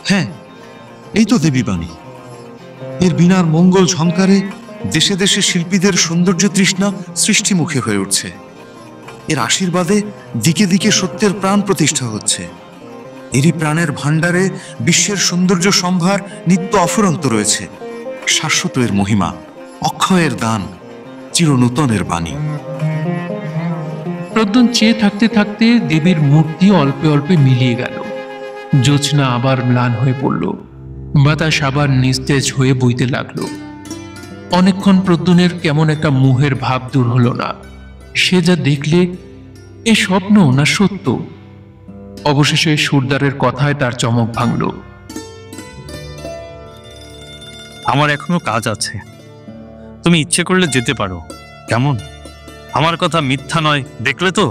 হ্যাঁ, এই তো দেবী বাণী। এর বিনার মঙ্গল ঝংকারে দেশে দেশে শিল্পীদের সৌন্দর্য তৃষ্ণা সৃষ্টিমুখী হয়ে উঠছে। এর আশীর্বাদে দিকে দিকে সত্যের প্রাণ প্রতিষ্ঠা হচ্ছে। এরই প্রাণের ভাণ্ডারে বিশ্বের সৌন্দর্য সম্ভার নিত্য অফুরন্ত রয়েছে। শাশ্বত এর মহিমা, অক্ষয়ের দান, চিরনূতনের বাণী। প্রদ্যুন চেয়ে থাকতে থাকতে দেবীর মূর্তি অল্পে অল্পে মিলিয়ে গেল। জ্যোৎস্না আবার ম্লান হয়ে পড়ল, বাতাস আবার নিস্তেজ হয়ে বইতে লাগলো। অনেকক্ষণ প্রদ্যুনের কেমন একটা মোহের ভাব দূর হলো না। সে যা দেখলে, এ স্বপ্ন না সত্য? অবশেষে সুরদারের কথায় তার চমক ভাঙল। আমার এখনো কাজ আছে, তুমি ইচ্ছে করলে যেতে পারো। কেমন? আমার কথা মিথ্যা নয়, দেখলে তো?